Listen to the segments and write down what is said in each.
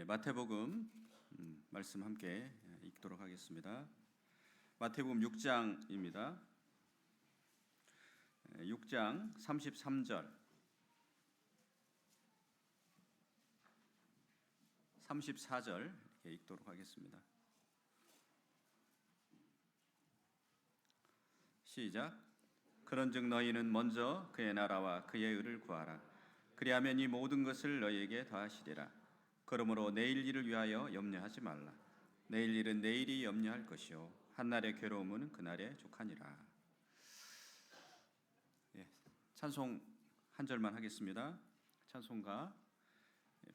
마태복음 말씀 함께 읽도록 하겠습니다. 마태복음 6장입니다. 6장 33절, 34절 이렇게 읽도록 하겠습니다. 시작. 그런즉 너희는 먼저 그의 나라와 그의 의를 구하라. 그리하면 이 모든 것을 너희에게 더하시리라. 그러므로 내일 일을 위하여 염려하지 말라. 내일 일은 내일이 염려할 것이요 한날의 괴로움은 그날의 족하니라. 찬송 한 절만 하겠습니다. 찬송가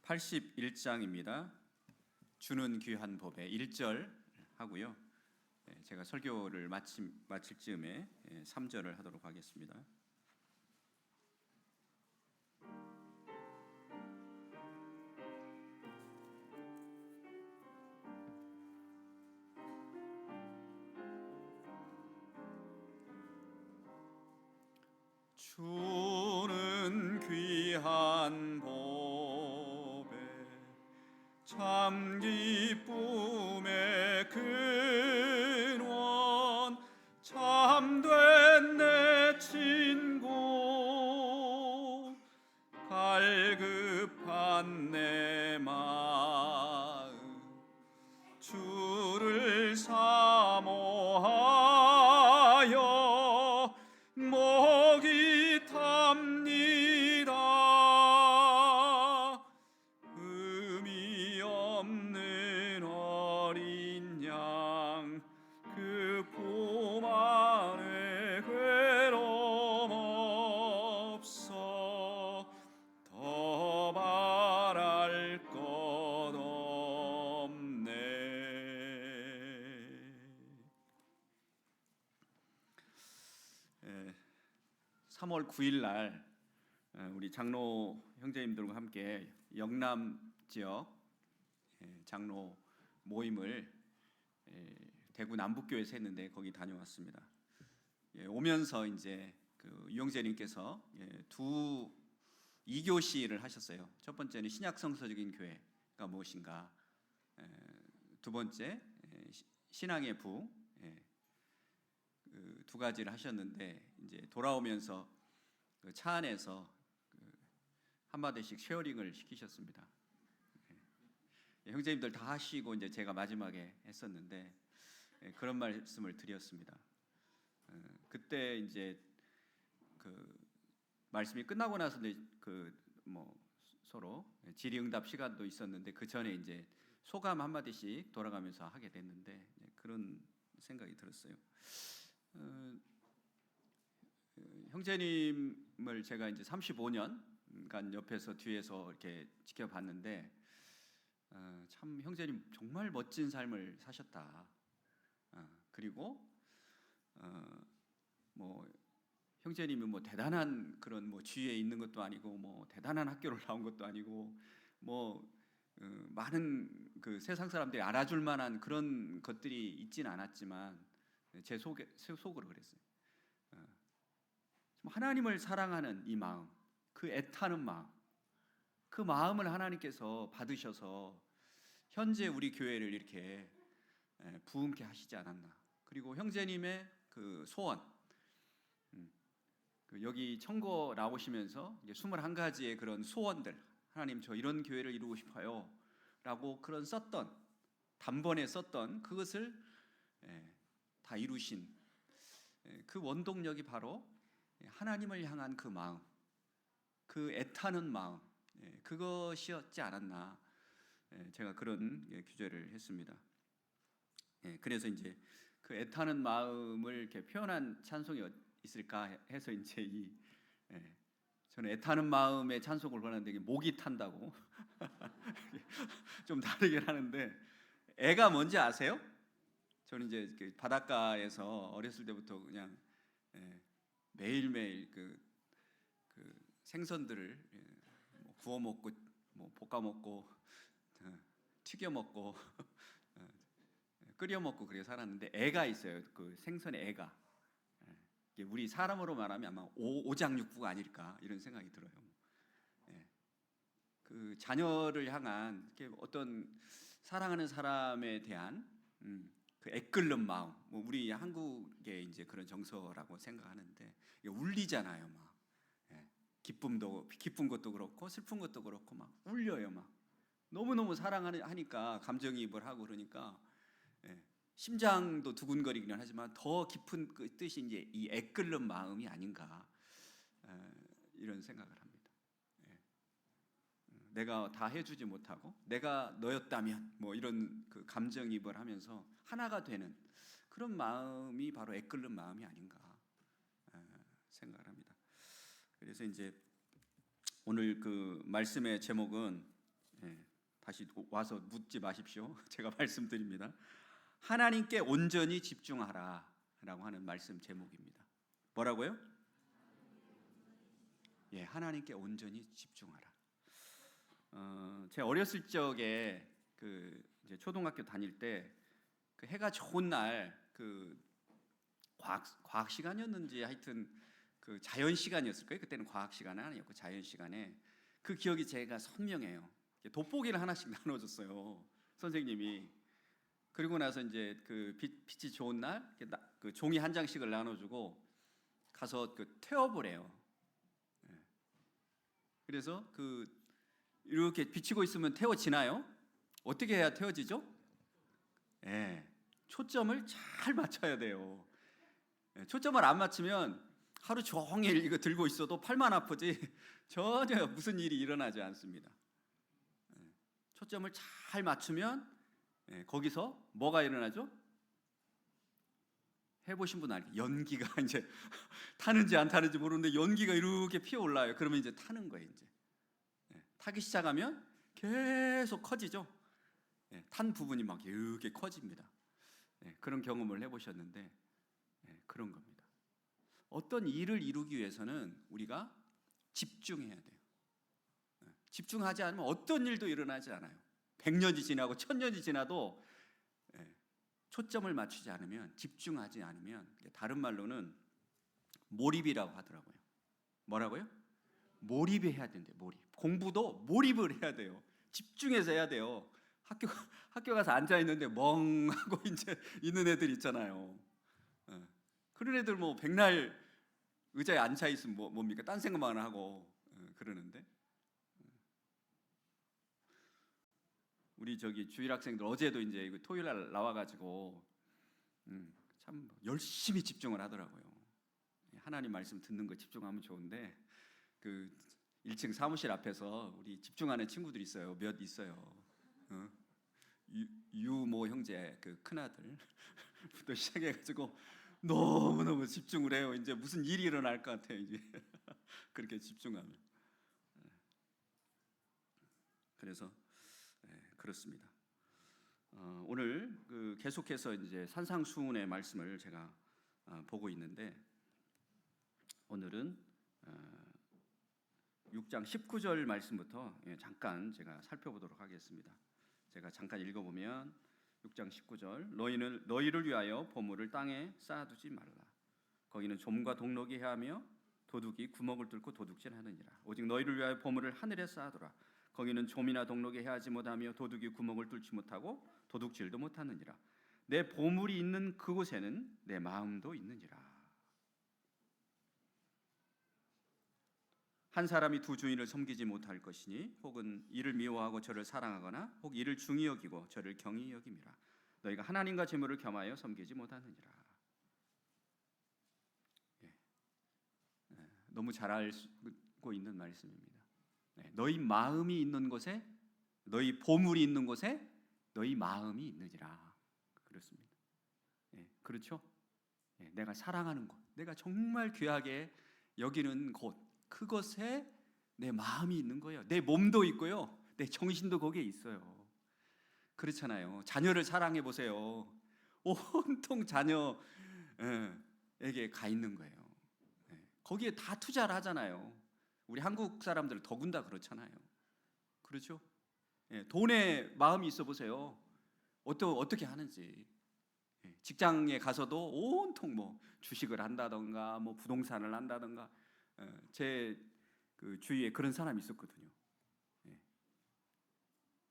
81장입니다. 주는 귀한 법에 1절 하고요. 제가 설교를 마칠 즈음에 3절을 하도록 하겠습니다. 주는 귀한 법에 참 기쁨의 근원 참된 내 친구 갈급한 내 마음 주를 사모하여 목이 탑니다. 의미 없는 어린 양 그 품 안에 괴로움 없어 더 바랄 것 없네. 3월 9일 날 우리 장로 형제님들과 함께 영남 지역 장로 모임을 대구 남북교회에서 했는데 거기 다녀왔습니다. 오면서 이제 그 유영재님께서 두 2교시를 하셨어요. 첫 번째는 신약성서적인 교회가 무엇인가, 두 번째 신앙의 부, 그 두 가지를 하셨는데 이제 돌아오면서 그 차 안에서 한마디씩 쉐어링을 시키셨습니다. 형제님들 다 하시고 이제 제가 마지막에 했었는데 그런 말씀을 드렸습니다. 그때 이제 그 말씀이 끝나고 나서 그 뭐 서로 질의응답 시간도 있었는데 그 전에 이제 소감 한 마디씩 돌아가면서 하게 됐는데 그런 생각이 들었어요. 형제님을 제가 이제 35년간 옆에서 뒤에서 이렇게 지켜봤는데 참 형제님 정말 멋진 삶을 사셨다. 그리고 뭐 형제님이 뭐 대단한 그런 뭐 지위에 있는 것도 아니고 뭐 대단한 학교를 나온 것도 아니고 뭐 많은 그 세상 사람들이 알아줄 만한 그런 것들이 있지는 않았지만 제 속으로 그랬어요. 하나님을 사랑하는 이 마음, 그 애타는 마음, 그 마음을 하나님께서 받으셔서 현재 우리 교회를 이렇게 부흥케 하시지 않았나. 그리고 형제님의 그 소원, 여기 청거 나오시면서 21가지의 그런 소원들, 하나님 저 이런 교회를 이루고 싶어요 라고 그런 썼던, 단번에 썼던 그것을 다 이루신 그 원동력이 바로 하나님을 향한 그 마음, 그 애타는 마음, 그것이었지 않았나. 제가 그런 규제를 했습니다. 그래서 이제 그 애타는 마음을 이렇게 표현한 찬송이 있을까 해서 이제 저는 애타는 마음의 찬송을 보는데 이게 목이 탄다고 좀 다르긴 하는데, 애가 뭔지 아세요? 저는 이제 바닷가에서 어렸을 때부터 그냥 매일매일 그 생선들을 뭐 구워 먹고 뭐 볶아 먹고 튀겨 먹고 끓여 먹고 그렇게 살았는데, 애가 있어요. 그 생선의 애가. 우리 사람으로 말하면 아마 오장육부가 아닐까 이런 생각이 들어요. 그 자녀를 향한 이렇게 어떤 사랑하는 사람에 대한 그 애끓는 마음, 뭐 우리 한국의 이제 그런 정서라고 생각하는데 이게 울리잖아요, 막. 예. 기쁜 것도 그렇고 슬픈 것도 그렇고 막 울려요, 막. 너무너무 사랑하니까 감정이입을 하고 그러니까 예. 심장도 두근거리기는 하지만 더 깊은 그 뜻이 이제 이 애끓는 마음이 아닌가 이런 생각을 합니다. 예. 내가 다 해주지 못하고 내가 너였다면 뭐 이런 그 감정이입을 하면서 하나가 되는 그런 마음이 바로 애끓는 마음이 아닌가 생각을 합니다. 그래서 이제 오늘 그 말씀의 제목은 다시 와서 묻지 마십시오. 제가 말씀드립니다. 하나님께 온전히 집중하라라고 하는 말씀 제목입니다. 뭐라고요? 예, 하나님께 온전히 집중하라. 제 어렸을 적에 그 이제 초등학교 다닐 때 그 해가 좋은 날 그 과학 시간이었는지 하여튼 그 자연 시간이었을 거예요. 그때는 과학 시간은 아니었고 자연 시간에 그 기억이 제가 선명해요. 돋보기를 하나씩 나눠줬어요, 선생님이. 그리고 나서 이제 그 빛이 좋은 날 그 종이 한 장씩을 나눠주고 가서 그 태워을 해요. 그래서 그 이렇게 비치고 있으면 태워지나요? 어떻게 해야 태워지죠? 예, 초점을 잘 맞춰야 돼요. 예, 초점을 안 맞추면 하루 종일 이거 들고 있어도 팔만 아프지 전혀 무슨 일이 일어나지 않습니다. 예, 초점을 잘 맞추면 거기서 뭐가 일어나죠? 해보신 분 알겠죠? 연기가 이제 타는지 안 타는지 모르는데 연기가 이렇게 피어올라요. 그러면 이제 타는 거예요. 이제 타기 시작하면 계속 커지죠. 탄 부분이 막 이렇게 커집니다. 그런 경험을 해보셨는데 그런 겁니다. 어떤 일을 이루기 위해서는 우리가 집중해야 돼요. 집중하지 않으면 어떤 일도 일어나지 않아요. 100년이 지나고 1000년이 지나도 초점을 맞추지 않으면, 집중하지 않으면, 다른 말로는 몰입이라고 하더라고요. 뭐라고요? 몰입해야 된대요. 몰입. 공부도 몰입을 해야 돼요. 집중해서 해야 돼요. 학교 가서 앉아 있는데 멍하고 이제 있는 애들 있잖아요. 그런 애들 뭐 백날 의자에 앉아 있으면 뭡니까? 딴 생각만 하고 그러는데. 우리 저기 주일 학생들 어제도 이제 토요일 날 나와가지고 참 열심히 집중을 하더라고요. 하나님 말씀 듣는 거 집중하면 좋은데 그 1층 사무실 앞에서 우리 집중하는 친구들 있어요. 몇 있어요. 유모 형제 그 큰아들부터 시작해가지고 너무너무 집중을 해요. 이제 무슨 일이 일어날 것 같아요. 이제 그렇게 집중하면. 그래서 그렇습니다. 오늘 그 계속해서 이제 산상수훈의 말씀을 제가 보고 있는데 오늘은 6장 19절 말씀부터 잠깐 제가 살펴보도록 하겠습니다. 제가 잠깐 읽어보면 6장 19절 너희를 위하여 보물을 땅에 쌓아두지 말라. 거기는 좀과 동록이 해하며 도둑이 구멍을 뚫고 도둑질하느니라. 오직 너희를 위하여 보물을 하늘에 쌓아두라. 거기는 좀이나 동록이 해하지 못하며 도둑이 구멍을 뚫지 못하고 도둑질도 못하느니라. 내 보물이 있는 그곳에는 내 마음도 있느니라. 한 사람이 두 주인을 섬기지 못할 것이니 혹은 이를 미워하고 저를 사랑하거나 혹 이를 중히 여기고 저를 경히 여김이라. 너희가 하나님과 재물을 겸하여 섬기지 못하느니라. 너무 잘 알고 있는 말씀입니다. 너희 마음이 있는 곳에, 너희 보물이 있는 곳에 너희 마음이 있느니라. 그렇습니다. 그렇죠? 내가 사랑하는 곳, 내가 정말 귀하게 여기는 곳, 그것에 내 마음이 있는 거예요. 내 몸도 있고요, 내 정신도 거기에 있어요. 그렇잖아요. 자녀를 사랑해 보세요. 온통 자녀에게 가 있는 거예요. 거기에 다 투자를 하잖아요. 우리 한국 사람들 더군다 그렇잖아요. 그렇죠? 돈에 마음이 있어 보세요. 어떻게 하는지. 직장에 가서도 온통 뭐 주식을 한다던가 뭐 부동산을 한다던가 제 그 주위에 그런 사람이 있었거든요.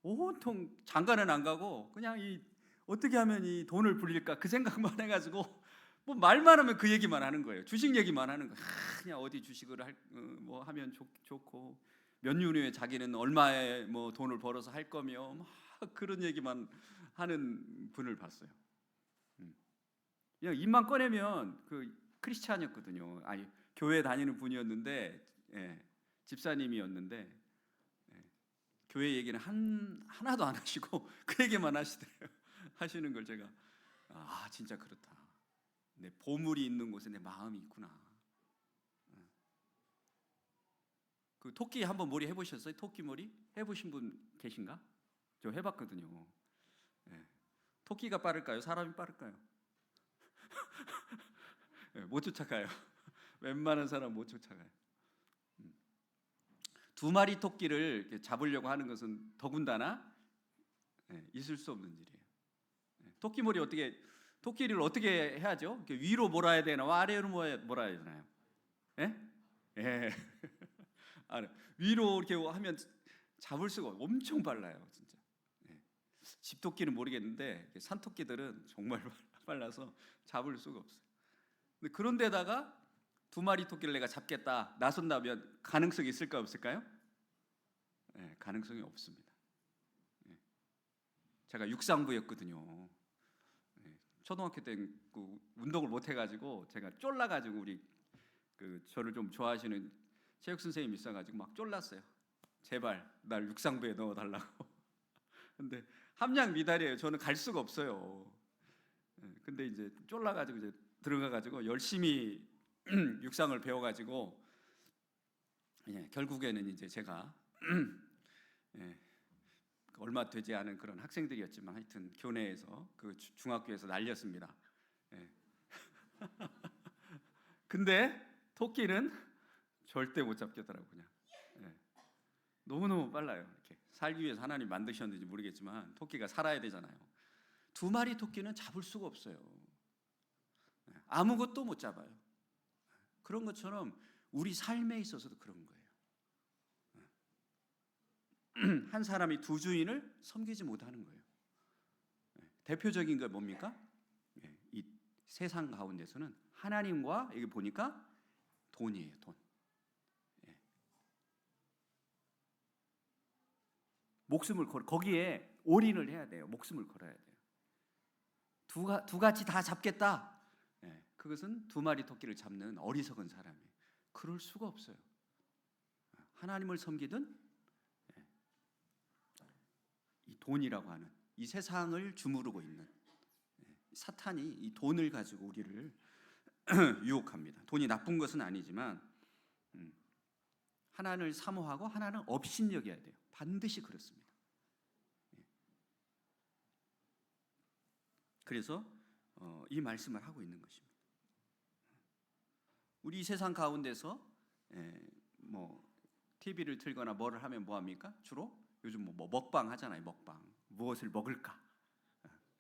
온통 장가는 안 가고 그냥 이 어떻게 하면 이 돈을 불릴까 그 생각만 해가지고 뭐 말만 하면 그 얘기만 하는 거예요. 주식 얘기만 하는 거예요. 그냥 어디 주식을 뭐 하면 좋고 몇 년 후에 자기는 얼마에 뭐 돈을 벌어서 할 거며 막 그런 얘기만 하는 분을 봤어요. 그냥 입만 꺼내면 그 크리스찬이었거든요. 아니 교회 다니는 분이었는데 집사님이었는데 교회 얘기는 하나도 안 하시고 그 얘기만 하시더래요. 하시는 걸 제가 진짜 그렇다. 내 보물이 있는 곳에 내 마음이 있구나. 그 토끼 한번 머리 해보셨어요? 토끼 머리 해보신 분 계신가? 저 해봤거든요. 토끼가 빠를까요? 사람이 빠를까요? 못 쫓아가요. 웬만한 사람 못 쫓아가요. 두 마리 토끼를 잡으려고 하는 것은 더군다나 있을 수 없는 일이에요. 토끼 머리 토끼를 어떻게 해야죠? 위로 몰아야 되나 아래로 몰아야 되나요? 예? 위로 이렇게 하면 잡을 수가 엄청 빨라요, 진짜. 집토끼는 모르겠는데 산토끼들은 정말 빨라서 잡을 수가 없어요. 근데 그런데다가 두 마리 토끼를 내가 잡겠다 나선다면 가능성이 있을까 없을까요? 가능성이 없습니다. 제가 육상부였거든요. 초등학교 때 그 운동을 못 해가지고 제가 쫄라가지고 우리 그 저를 좀 좋아하시는 체육 선생님이 있어가지고 막 쫄랐어요. 제발 날 육상부에 넣어달라고. 근데 함량 미달이에요. 저는 갈 수가 없어요. 근데 이제 쫄라가지고 이제 들어가가지고 열심히 육상을 배워가지고 결국에는 이제 제가 얼마 되지 않은 그런 학생들이었지만 하여튼 교내에서 그 중학교에서 날렸습니다. 근데 토끼는 절대 못 잡겠더라고요. 그냥 너무너무 빨라요. 이렇게 살기 위해서 하나님 만드셨는지 모르겠지만 토끼가 살아야 되잖아요. 두 마리 토끼는 잡을 수가 없어요. 아무것도 못 잡아요. 그런 것처럼 우리 삶에 있어서도 그런 거예요. 한 사람이 두 주인을 섬기지 못하는 거예요. 대표적인 게 뭡니까? 이 세상 가운데서는 하나님과 여기 보니까 돈이에요, 돈. 목숨을 거기에 올인을 해야 돼요. 목숨을 걸어야 돼요. 두 가지 다 잡겠다. 그것은 두 마리 토끼를 잡는 어리석은 사람이에요. 그럴 수가 없어요. 하나님을 섬기든 이 돈이라고 하는 이 세상을 주무르고 있는 사탄이 이 돈을 가지고 우리를 유혹합니다. 돈이 나쁜 것은 아니지만 하나님을 사모하고 하나는 업신여겨야 돼요. 반드시 그렇습니다. 그래서 이 말씀을 하고 있는 것입니다. 우리 세상 가운데서 뭐 TV를 틀거나 뭐를 하면 뭐 합니까? 주로 요즘 뭐 먹방 하잖아요. 먹방. 무엇을 먹을까?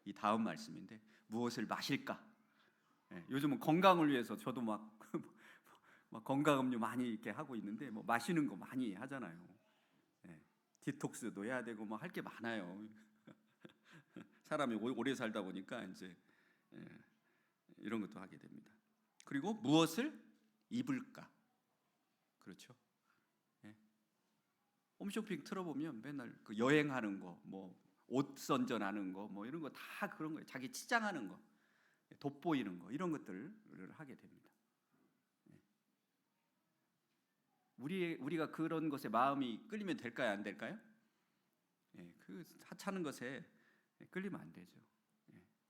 이 다음 말씀인데 무엇을 마실까? 요즘은 건강을 위해서 저도 막 건강 음료 많이 이렇게 하고 있는데 뭐 마시는 거 많이 하잖아요. 디톡스도 해야 되고 뭐 할 게 많아요. 사람이 오래 살다 보니까 이제 이런 것도 하게 됩니다. 그리고 무엇을 입을까? 그렇죠? 홈쇼핑 틀어보면 맨날 그 여행하는 거, 뭐 옷 선전하는 거, 뭐 이런 거 다 그런 거예요. 자기 치장하는 거, 돋보이는 거 이런 것들을 하게 됩니다. 우리가 그런 것에 마음이 끌리면 될까요, 안 될까요? 그 하찮은 것에 끌리면 안 되죠.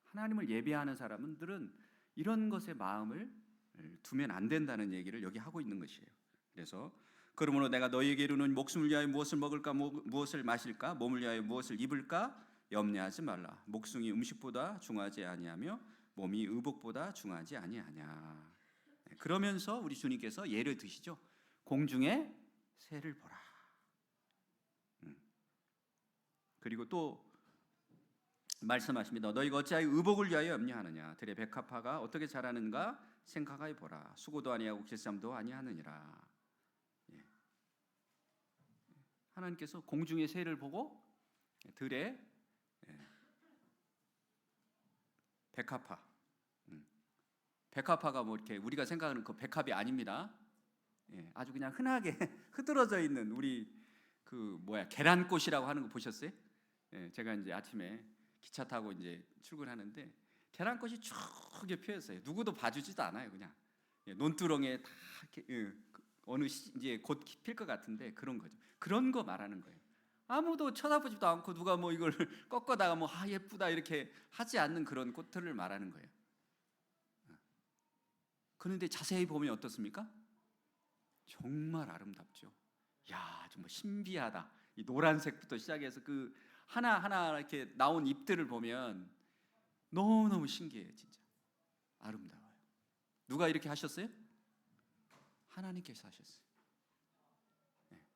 하나님을 예배하는 사람들은 이런 것에 마음을 두면 안 된다는 얘기를 여기 하고 있는 것이에요. 그래서 그러므로 내가 너희에게 이르노니 목숨을 위하여 무엇을 먹을까 무엇을 마실까 몸을 위하여 무엇을 입을까 염려하지 말라. 목숨이 음식보다 중하지 아니하며 몸이 의복보다 중하지 아니하냐. 그러면서 우리 주님께서 예를 드시죠. 공중의 새를 보라. 그리고 또 말씀하십니다. 너희가 어찌하여 의복을 위하여 염려하느냐. 들의 백합화가 어떻게 자라는가 생각하여 보라. 수고도 아니하고 길쌈도 아니하느니라. 하나님께서 공중의 새를 보고 들의 백합화. 백합화가 뭐 이렇게 우리가 생각하는 그 백합이 아닙니다. 아주 그냥 흔하게 흐드러져 있는 우리 그 계란꽃이라고 하는 거 보셨어요? 제가 이제 아침에 기차 타고 이제 출근하는데 계란꽃이 쭉게 피었어요. 누구도 봐주지도 않아요. 그냥 논두렁에 다 이렇게 어느 이제 곧 필 것 같은데 그런 거죠. 그런 거 말하는 거예요. 아무도 쳐다보지도 않고 누가 뭐 이걸 꺾어다가 뭐 예쁘다 이렇게 하지 않는 그런 꽃들을 말하는 거예요. 그런데 자세히 보면 어떻습니까? 정말 아름답죠. 야, 정말 신비하다. 이 노란색부터 시작해서 그 하나하나 이렇게 나온 잎들을 보면 너무너무 신기해요. 진짜 아름다워요. 누가 이렇게 하셨어요? 하나님께서 하셨어요.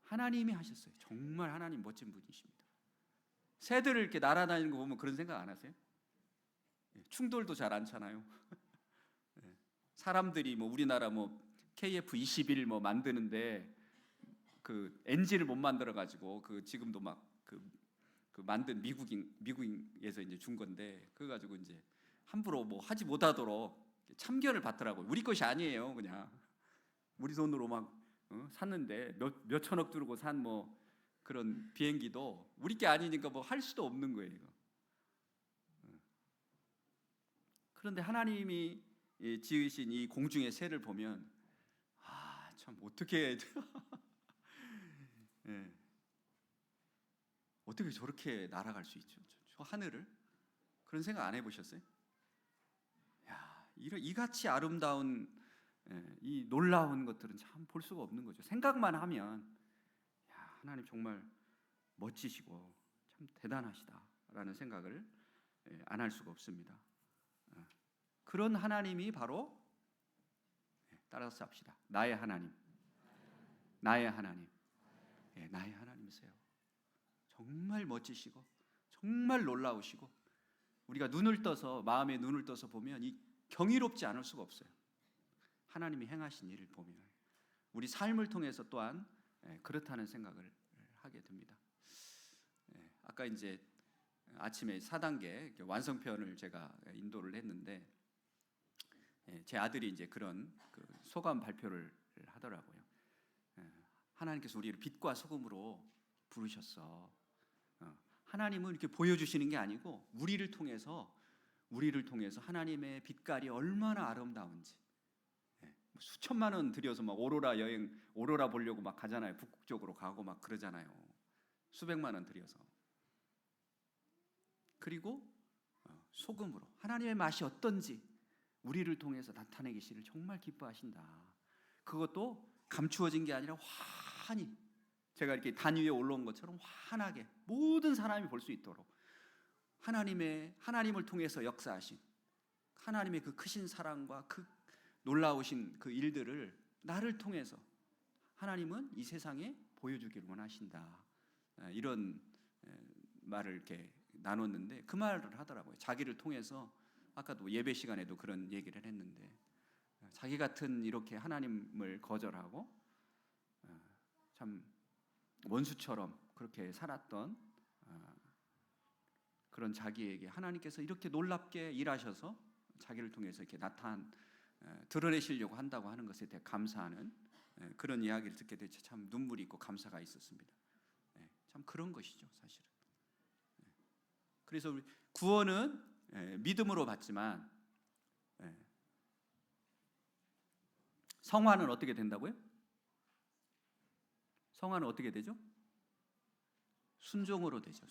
하나님이 하셨어요. 정말 하나님 멋진 분이십니다. 새들을 이렇게 날아다니는 거 보면 그런 생각 안 하세요? 충돌도 잘 않잖아요. 사람들이 뭐 우리나라 뭐 KF-21 뭐 만드는데 그 엔진을 못 만들어 가지고 그 지금도 막 그 만든 미국에서 이제 준 건데 그거 가지고 이제 함부로 뭐 하지 못하도록 참견을 받더라고요. 우리 것이 아니에요. 그냥 우리 돈으로 막 샀는데 몇 천억 들고 산 뭐 그런 비행기도 우리 게 아니니까 뭐 할 수도 없는 거예요. 이거. 그런데 하나님이 지으신 이 공중의 새를 보면 참 어떻게 어떻게 저렇게 날아갈 수 있죠? 저 하늘을 그런 생각 안 해보셨어요? 야, 이같이 아름다운 이 놀라운 것들은 참 볼 수가 없는 거죠. 생각만 하면 야, 하나님 정말 멋지시고 참 대단하시다라는 생각을 안 할 수가 없습니다. 그런 하나님이 바로 따라서 합시다. 나의 하나님, 나의 하나님, 나의 하나님이세요. 정말 멋지시고 정말 놀라우시고 우리가 눈을 떠서 마음의 눈을 떠서 보면 이 경이롭지 않을 수가 없어요. 하나님이 행하신 일을 보면 우리 삶을 통해서 또한 그렇다는 생각을 하게 됩니다. 아까 이제 아침에 4단계 완성편을 제가 인도를 했는데 제 아들이 이제 그런 그 소감 발표를 하더라고요. 하나님께서 우리를 빛과 소금으로 부르셨어. 하나님은 이렇게 보여주시는 게 아니고 우리를 통해서 하나님의 빛깔이 얼마나 아름다운지 수천만 원 들여서 막 오로라 보려고 막 가잖아요. 북쪽으로 가고 막 그러잖아요. 수백만 원 들여서. 그리고 소금으로 하나님의 맛이 어떤지 우리를 통해서 나타내기를 정말 기뻐하신다. 그것도 감추어진 게 아니라 환히 제가 이렇게 단 위에 올라온 것처럼 환하게 모든 사람이 볼 수 있도록 하나님을 통해서 역사하신 하나님의 그 크신 사랑과 그 놀라우신 그 일들을 나를 통해서 하나님은 이 세상에 보여주기를 원하신다. 이런 말을 이렇게 나눴는데 그 말을 하더라고요. 자기를 통해서 아까도 예배 시간에도 그런 얘기를 했는데 자기 같은 이렇게 하나님을 거절하고 참 원수처럼 그렇게 살았던 그런 자기에게 하나님께서 이렇게 놀랍게 일하셔서 자기를 통해서 이렇게 드러내시려고 한다고 하는 것에 대해 감사하는 그런 이야기를 듣게 되자 참 눈물이 있고 감사가 있었습니다. 참 그런 것이죠, 사실은. 그래서 우리 구원은 믿음으로 받지만 성화는 어떻게 된다고요? 성화는 어떻게 되죠? 순종으로 되죠.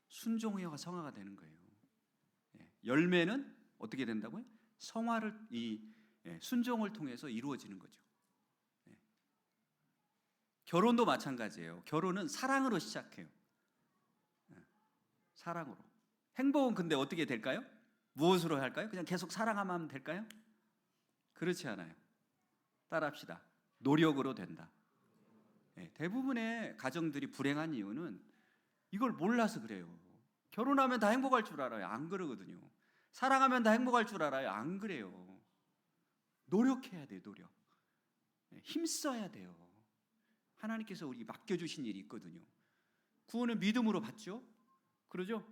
순종이어가 성화가 되는 거예요. 열매는 어떻게 된다고요? 순종을 통해서 이루어지는 거죠. 결혼도 마찬가지예요. 결혼은 사랑으로 시작해요. 사랑으로. 행복은 근데 어떻게 될까요? 무엇으로 할까요? 그냥 계속 사랑하면 될까요? 그렇지 않아요. 따라합시다. 노력으로 된다. 대부분의 가정들이 불행한 이유는 이걸 몰라서 그래요. 결혼하면 다 행복할 줄 알아요. 안 그러거든요. 사랑하면 다 행복할 줄 알아요. 안 그래요. 노력해야 돼요. 노력. 힘써야 돼요. 하나님께서 우리에게 맡겨주신 일이 있거든요. 구원은 믿음으로 받죠. 그러죠?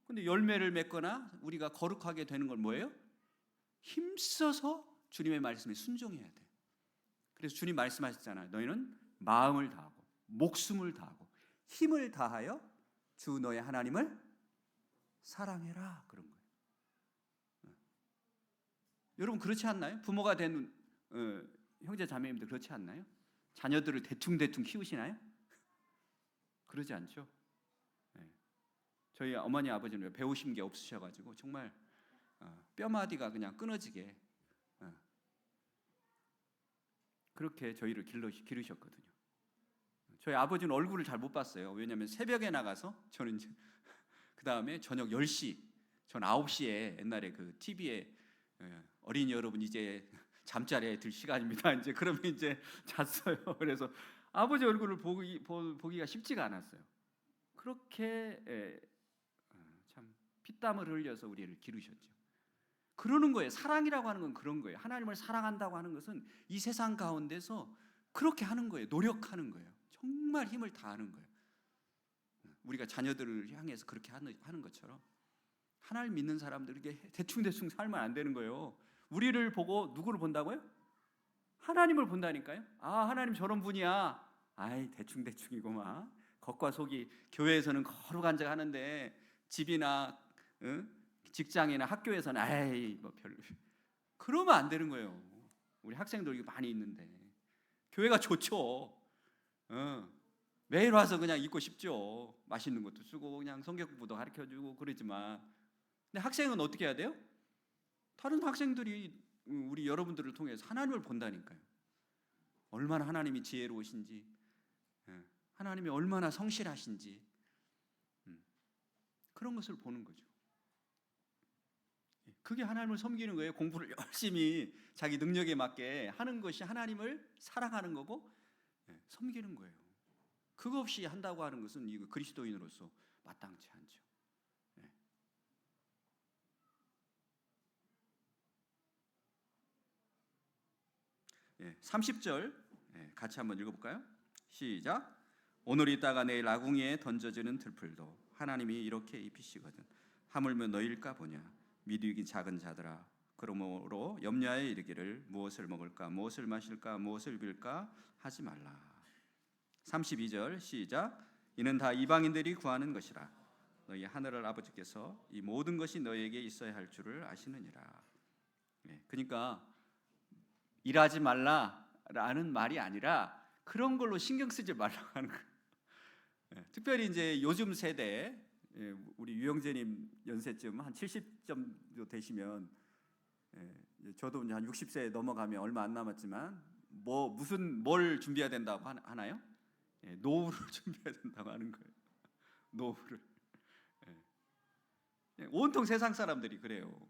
근데 열매를 맺거나 우리가 거룩하게 되는 건 뭐예요? 힘써서 주님의 말씀에 순종해야 돼. 그래서 주님 말씀하셨잖아요. 너희는 마음을 다하고 목숨을 다하고 힘을 다하여 주 너의 하나님을 사랑해라, 그런 거예요. 여러분 그렇지 않나요? 부모가 된 형제 자매님들 그렇지 않나요? 자녀들을 대충대충 키우시나요? 그러지 않죠. 저희 어머니 아버지는 배우신 게 없으셔가지고 정말 뼈마디가 그냥 끊어지게 그렇게 저희를 기르셨거든요. 저희 아버지는 얼굴을 잘 못 봤어요. 왜냐하면 새벽에 나가서 저는 이제 그 다음에 저녁 10시, 전 9시에 옛날에 그 TV에 어린이 여러분 이제 잠자리에 들 시간입니다. 이제 그러면 이제 잤어요. 그래서 아버지 얼굴을 보기가 쉽지가 않았어요. 그렇게 참 피땀을 흘려서 우리를 기르셨죠. 그러는 거예요. 사랑이라고 하는 건 그런 거예요. 하나님을 사랑한다고 하는 것은 이 세상 가운데서 그렇게 하는 거예요. 노력하는 거예요. 정말 힘을 다하는 거예요. 우리가 자녀들을 향해서 그렇게 하는 것처럼 하나님 믿는 사람들에게 대충대충 살면 안 되는 거예요. 우리를 보고 누구를 본다고요? 하나님을 본다니까요. 아, 하나님 저런 분이야. 아이, 대충대충이고만. 겉과 속이 교회에서는 거룩한 척 하는데 집이나 직장이나 학교에서는 아이 뭐 별로 그러면 안 되는 거예요. 우리 학생들 많이 있는데 교회가 좋죠. 매일 와서 그냥 있고 싶죠. 맛있는 것도 쓰고 그냥 성경 공부도 가르쳐주고 그러지만, 근데 학생은 어떻게 해야 돼요? 다른 학생들이 우리 여러분들을 통해서 하나님을 본다니까요. 얼마나 하나님이 지혜로우신지, 하나님이 얼마나 성실하신지, 그런 것을 보는 거죠. 그게 하나님을 섬기는 거예요. 공부를 열심히 자기 능력에 맞게 하는 것이 하나님을 사랑하는 거고 섬기는 거예요. 그거 없이 한다고 하는 것은 이거 그리스도인으로서 마땅치 않죠. 30절 같이 한번 읽어볼까요? 시작. 오늘 있다가 내일 아궁이에 던져지는 들풀도 하나님이 이렇게 입히시거든 하물며 너희일까 보냐. 미디기 작은 자들아, 그러므로 염려하여 이르기를 무엇을 먹을까 무엇을 마실까 무엇을 입을까 하지 말라. 32절 시작. 이는 다 이방인들이 구하는 것이라. 너희 하늘의 아버지께서 이 모든 것이 너희에게 있어야 할 줄을 아시느니라. 그러니까 일하지 말라라는 말이 아니라 그런 걸로 신경 쓰지 말라고 하는 거예요. 특별히 이제 요즘 세대, 우리 유영재님 연세쯤 한 70 정도 되시면, 저도 이제 한 60세 넘어가면 얼마 안 남았지만 뭘 준비해야 된다고 하나요? 노후를 준비해야 된다고 하는 거예요. 노후를. 온통 세상 사람들이 그래요.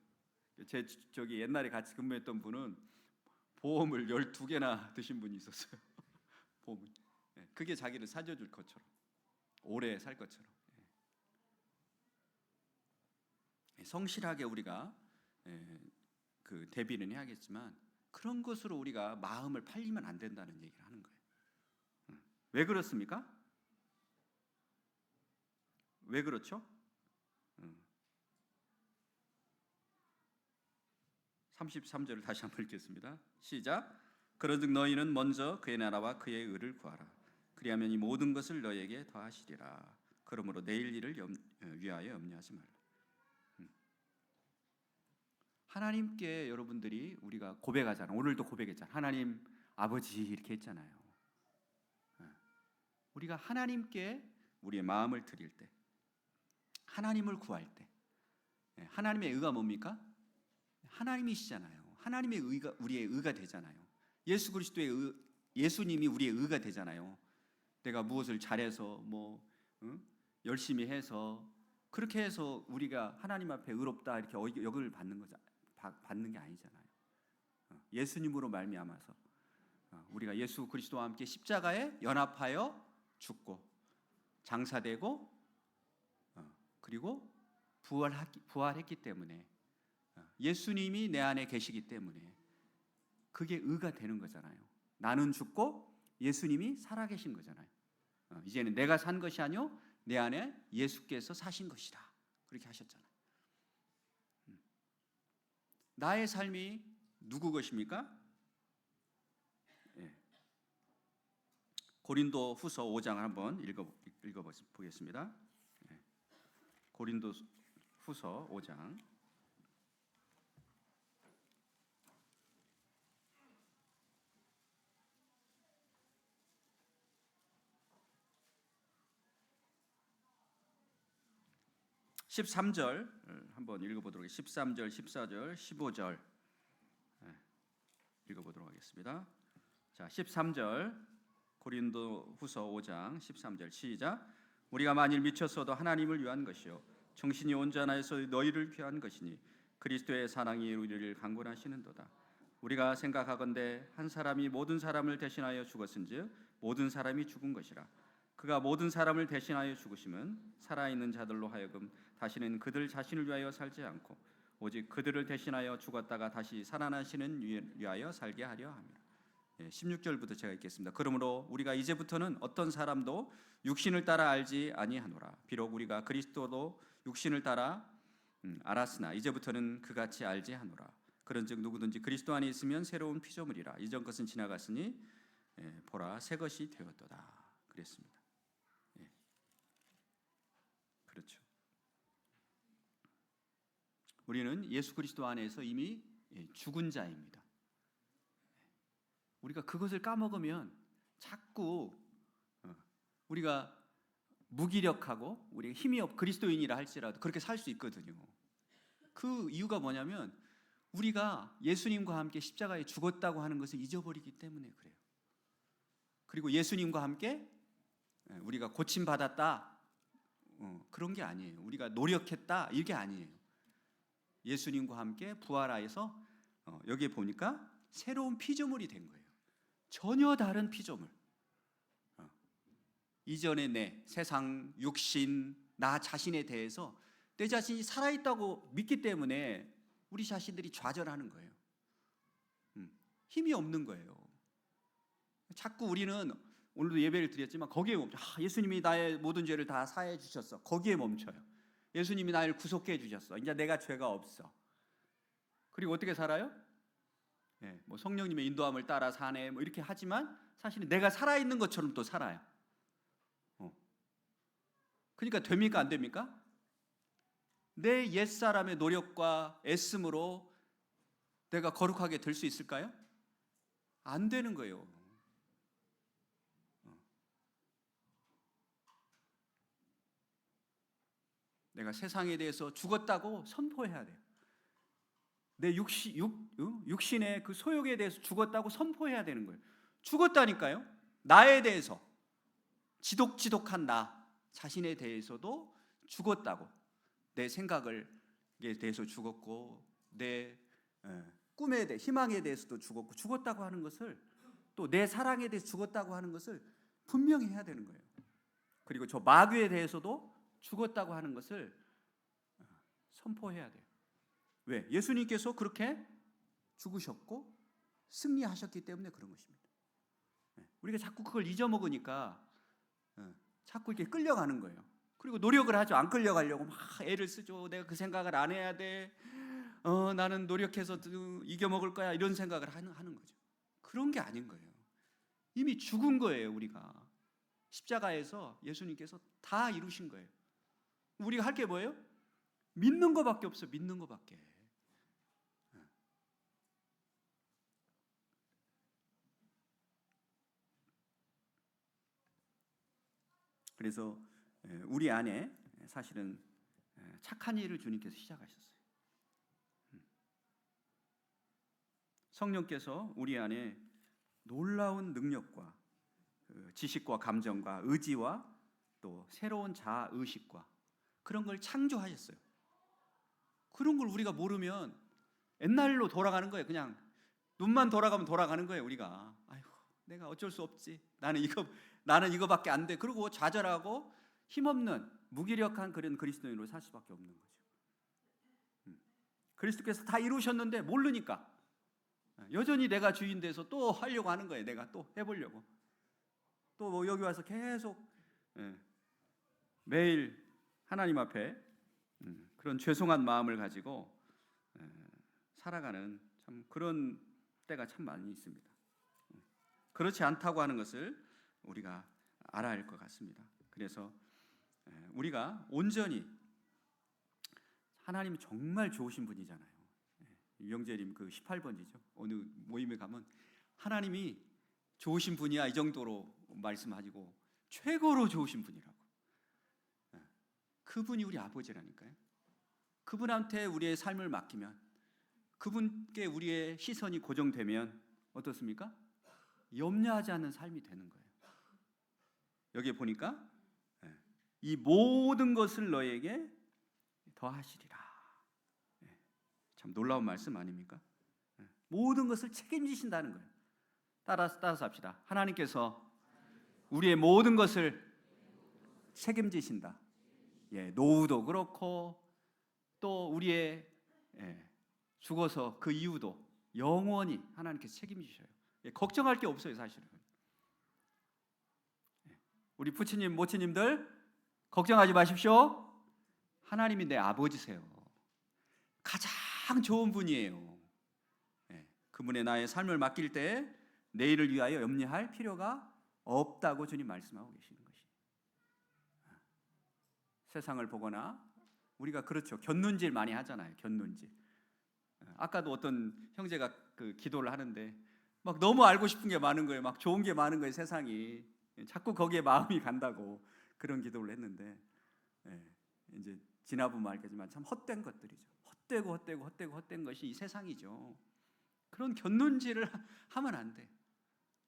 저기 옛날에 같이 근무했던 분은 보험을 12개나 드신 분이 있었어요. 보험을. 그게 자기를 살려줄 것처럼, 오래 살 것처럼. 성실하게 우리가 그 대비는 해야겠지만 그런 것으로 우리가 마음을 팔리면 안 된다는 얘기를 하는 거예요. 왜 그렇습니까? 왜 그렇죠? 33절을 다시 한번 읽겠습니다. 시작. 그런즉 너희는 먼저 그의 나라와 그의 의를 구하라. 그리하면 이 모든 것을 너희에게 더하시리라. 그러므로 내일 일을 위하여 염려하지 말라. 하나님께 여러분들이 우리가 고백하잖아. 오늘도 고백했잖아. 하나님 아버지 이렇게 했잖아요. 우리가 하나님께 우리의 마음을 드릴 때, 하나님을 구할 때, 하나님의 의가 뭡니까? 하나님이시잖아요. 하나님의 의가 우리의 의가 되잖아요. 예수 그리스도의 예수님이 우리의 의가 되잖아요. 내가 무엇을 잘해서 열심히 해서 그렇게 해서 우리가 하나님 앞에 의롭다 이렇게 여길 받는 게 아니잖아요. 예수님으로 말미암아서 우리가 예수 그리스도와 함께 십자가에 연합하여 죽고 장사되고 그리고 부활했기 때문에, 예수님이 내 안에 계시기 때문에 그게 의가 되는 거잖아요. 나는 죽고 예수님이 살아계신 거잖아요. 이제는 내가 산 것이 아니요 내 안에 예수께서 사신 것이라 그렇게 하셨잖아요. 나의 삶이 누구 것입니까? 예. 고린도 후서 5장 한번 읽어보겠습니다. 예. 고린도 후서 5장 13절 한번 읽어보도록 하겠습니다. 13절, 14절, 15절 읽어보도록 하겠습니다. 자, 13절 고린도 후서 5장 13절 시작. 우리가 만일 미쳤어도 하나님을 위한 것이요 정신이 온전하여서 너희를 귀한 것이니 그리스도의 사랑이 우리를 강권하시는도다. 우리가 생각하건대 한 사람이 모든 사람을 대신하여 죽었은즉 모든 사람이 죽은 것이라. 그가 모든 사람을 대신하여 죽으심은 살아있는 자들로 하여금 다시는 그들 자신을 위하여 살지 않고 오직 그들을 대신하여 죽었다가 다시 살아나시는 위하여 살게 하려 함이라. 16절부터 제가 읽겠습니다. 그러므로 우리가 이제부터는 어떤 사람도 육신을 따라 알지 아니하노라. 비록 우리가 그리스도도 육신을 따라 알았으나 이제부터는 그같이 알지 하노라. 그런즉 누구든지 그리스도 안에 있으면 새로운 피조물이라. 이전 것은 지나갔으니 보라 새 것이 되었도다. 그랬습니다. 그렇죠. 우리는 예수 그리스도 안에서 이미 죽은 자입니다. 우리가 그것을 까먹으면 자꾸 우리가 무기력하고 우리가 힘이 없 그리스도인이라 할지라도 그렇게 살 수 있거든요. 그 이유가 뭐냐면 우리가 예수님과 함께 십자가에 죽었다고 하는 것을 잊어버리기 때문에 그래요. 그리고 예수님과 함께 우리가 고침받았다 그런 게 아니에요. 우리가 노력했다 이게 아니에요. 예수님과 함께 부활하여서 여기에 보니까 새로운 피조물이 된 거예요. 전혀 다른 피조물. 이전의 내, 세상, 육신, 나 자신에 대해서 내 자신이 살아있다고 믿기 때문에 우리 자신들이 좌절하는 거예요. 힘이 없는 거예요. 자꾸 우리는 오늘도 예배를 드렸지만 거기에 멈춰. 예수님이 나의 모든 죄를 다 사해 주셨어. 거기에 멈춰요. 예수님이 나를 구속해 주셨어. 이제 내가 죄가 없어. 그리고 어떻게 살아요? 뭐 성령님의 인도함을 따라 사네 뭐 이렇게 하지만 사실은 내가 살아있는 것처럼 또 살아요. 그러니까 됩니까 안 됩니까? 내 옛사람의 노력과 애씀으로 내가 거룩하게 될 수 있을까요? 안 되는 거예요. 내가 세상에 대해서 죽었다고 선포해야 돼요. 내 육신의 그 소욕에 대해서 죽었다고 선포해야 되는 거예요. 죽었다니까요. 나에 대해서 지독한 나 자신에 대해서도 죽었다고. 내 생각에 대해서 죽었고 내 꿈에 대해 희망에 대해서도 죽었다고 하는 것을 또 내 사랑에 대해서 죽었다고 하는 것을 분명히 해야 되는 거예요. 그리고 저 마귀에 대해서도 죽었다고 하는 것을 선포해야 돼요. 왜? 예수님께서 그렇게 죽으셨고 승리하셨기 때문에 그런 것입니다. 우리가 자꾸 그걸 잊어먹으니까 자꾸 이렇게 끌려가는 거예요. 그리고 노력을 하죠. 안 끌려가려고 막 애를 쓰죠. 내가 그 생각을 안 해야 돼. 나는 노력해서 이겨먹을 거야. 이런 생각을 하는 거죠. 그런 게 아닌 거예요. 이미 죽은 거예요. 우리가 십자가에서 예수님께서 다 이루신 거예요. 우리가 할 게 뭐예요? 믿는 것밖에 없어. 믿는 것밖에. 그래서 우리 안에 사실은 착한 일을 주님께서 시작하셨어요. 성령께서 우리 안에 놀라운 능력과 지식과 감정과 의지와 또 새로운 자아 의식과 그런 걸 창조하셨어요. 그런 걸 우리가 모르면 옛날로 돌아가는 거예요. 그냥 눈만 돌아가면 돌아가는 거예요. 우리가 아이고 내가 어쩔 수 없지. 나는 이거밖에 안 돼. 그리고 좌절하고 힘없는 무기력한 그런 그리스도인으로 살 수밖에 없는 거죠. 그리스도께서 다 이루셨는데 모르니까 여전히 내가 주인 돼서 또 하려고 하는 거예요. 내가 또 해보려고. 또 뭐 여기 와서 계속 매일 하나님 앞에 그런 죄송한 마음을 가지고 살아가는 참 그런 때가 참 많이 있습니다. 그렇지 않다고 하는 것을 우리가 알아야 할 것 같습니다. 그래서 우리가 온전히 하나님이 정말 좋으신 분이잖아요. 유영재님 그 18번지죠. 어느 모임에 가면 하나님이 좋으신 분이야 이 정도로 말씀하시고 최고로 좋으신 분이라고. 그분이 우리 아버지라니까요. 그분한테 우리의 삶을 맡기면, 그분께 우리의 시선이 고정되면 어떻습니까? 염려하지 않는 삶이 되는 거예요. 여기에 보니까 이 모든 것을 너에게 더하시리라. 참 놀라운 말씀 아닙니까? 모든 것을 책임지신다는 거예요. 따라서 합시다. 하나님께서 우리의 모든 것을 책임지신다. 노후도 그렇고 또 우리의 죽어서 그 이후도 영원히 하나님께서 책임지셔요. 걱정할 게 없어요, 사실은. 우리 부처님, 모처님들 걱정하지 마십시오. 하나님이 내 아버지세요. 가장 좋은 분이에요. 그분의 나의 삶을 맡길 때 내일을 위하여 염려할 필요가 없다고 주님 말씀하고 계시는 것이. 세상을 보거나 우리가 그렇죠. 곁눈질 많이 하잖아요. 곁눈질. 아까도 어떤 형제가 그 기도를 하는데 막 너무 알고 싶은 게 많은 거예요. 막 좋은 게 많은 거예요. 세상이. 자꾸 거기에 마음이 간다고 그런 기도를 했는데 이제 지나보면 알겠지만 참 헛된 것들이죠. 헛된 것이 이 세상이죠. 그런 곁눈질을 하면 안 돼.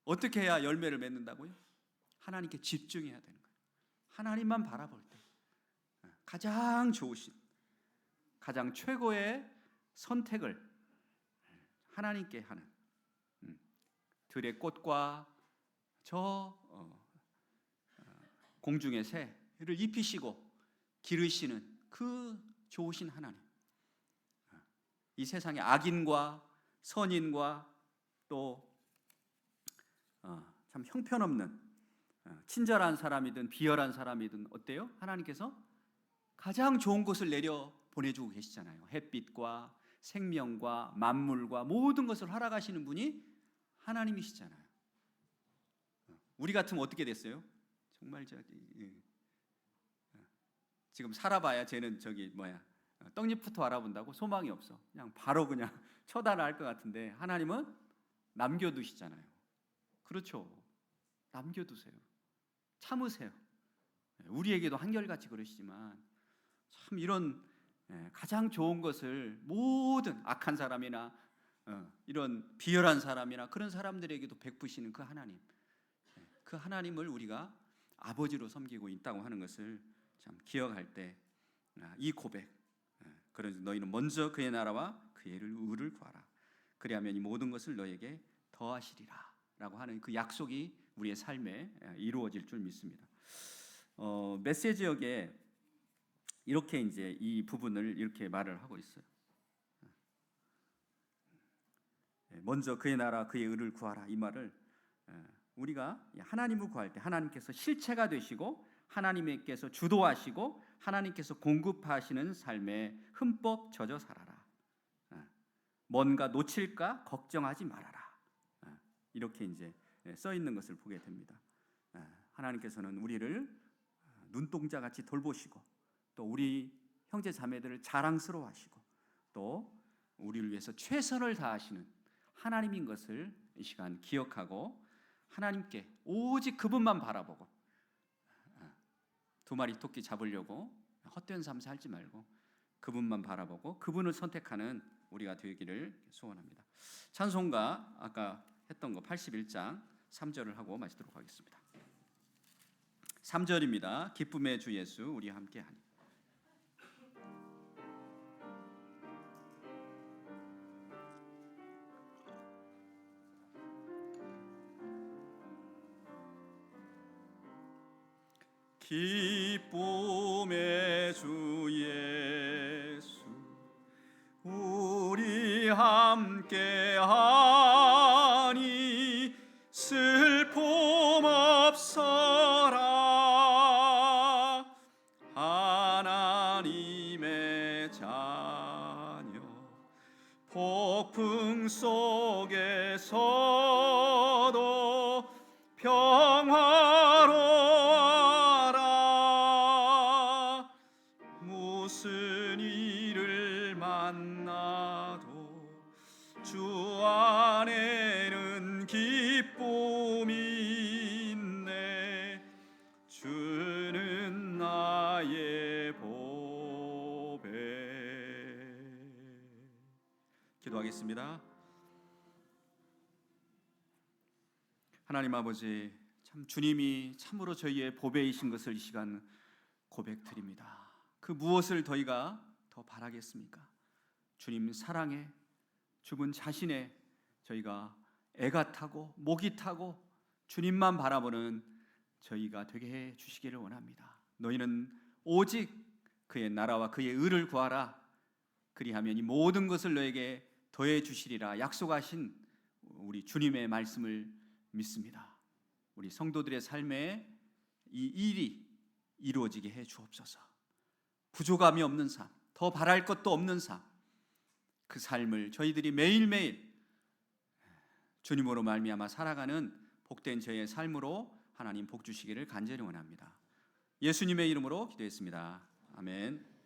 어떻게 해야 열매를 맺는다고요? 하나님께 집중해야 되는 거예요. 하나님만 바라볼 때 가장 좋으신, 가장 최고의 선택을 하나님께 하는, 들의 꽃과 저 공중의 새를 입히시고 기르시는 그 좋으신 하나님. 이 세상의 악인과 선인과 또 참 형편없는 친절한 사람이든 비열한 사람이든 어때요? 하나님께서 가장 좋은 것을 내려 보내주고 계시잖아요. 햇빛과 생명과 만물과 모든 것을 허락하시는 분이 하나님이시잖아요. 우리 같으면 어떻게 됐어요? 정말 지금 살아봐야 쟤는 떡잎부터 알아본다고 소망이 없어. 그냥 바로 그냥 처단할 것 같은데 하나님은 남겨두시잖아요. 그렇죠. 남겨두세요. 참으세요. 우리에게도 한결같이 그러시지만 참 이런 가장 좋은 것을 모든 악한 사람이나 이런 비열한 사람이나 그런 사람들에게도 베푸시는 그 하나님, 그 하나님을 우리가 아버지로 섬기고 있다고 하는 것을 참 기억할 때 이 고백, 그러지 너희는 먼저 그의 나라와 그의 의를 구하라. 그리하면 이 모든 것을 너에게 더하시리라 라고 하는 그 약속이 우리의 삶에 이루어질 줄 믿습니다. 메시지역에 이렇게 이제 이 부분을 이렇게 말을 하고 있어요. 먼저 그의 나라 그의 의를 구하라. 이 말을 우리가 하나님을 구할 때 하나님께서 실체가 되시고 하나님께서 주도하시고 하나님께서 공급하시는 삶에 흠뻑 젖어 살아라. 뭔가 놓칠까 걱정하지 말아라. 이렇게 이제 써 있는 것을 보게 됩니다. 하나님께서는 우리를 눈동자같이 돌보시고 또 우리 형제 자매들을 자랑스러워하시고 또 우리를 위해서 최선을 다하시는 하나님인 것을 이 시간 기억하고 하나님께 오직 그분만 바라보고 두 마리 토끼 잡으려고 헛된 삶 살지 말고 그분만 바라보고 그분을 선택하는 우리가 되기를 소원합니다. 찬송가 아까 했던 거 81장 3절을 하고 마치도록 하겠습니다. 3절입니다. 기쁨의 주 예수 우리 함께하니. 기쁨의 주 예수 우리 함께하니 슬픔 없어라. 기도하겠습니다. 하나님 아버지, 참 주님이 참으로 저희의 보배이신 것을 이 시간 고백드립니다. 그 무엇을 저희가 더 바라겠습니까? 주님 사랑에 죽은 자신의 저희가 애가 타고 목이 타고 주님만 바라보는 저희가 되게 해 주시기를 원합니다. 너희는 오직 그의 나라와 그의 의를 구하라. 그리하면 이 모든 것을 너에게 더해 주시리라 약속하신 우리 주님의 말씀을 믿습니다. 우리 성도들의 삶에 이 일이 이루어지게 해 주옵소서. 부족함이 없는 삶, 더 바랄 것도 없는 삶, 그 삶을 저희들이 매일매일 주님으로 말미암아 살아가는 복된 저희의 삶으로 하나님 복 주시기를 간절히 원합니다. 예수님의 이름으로 기도했습니다. 아멘.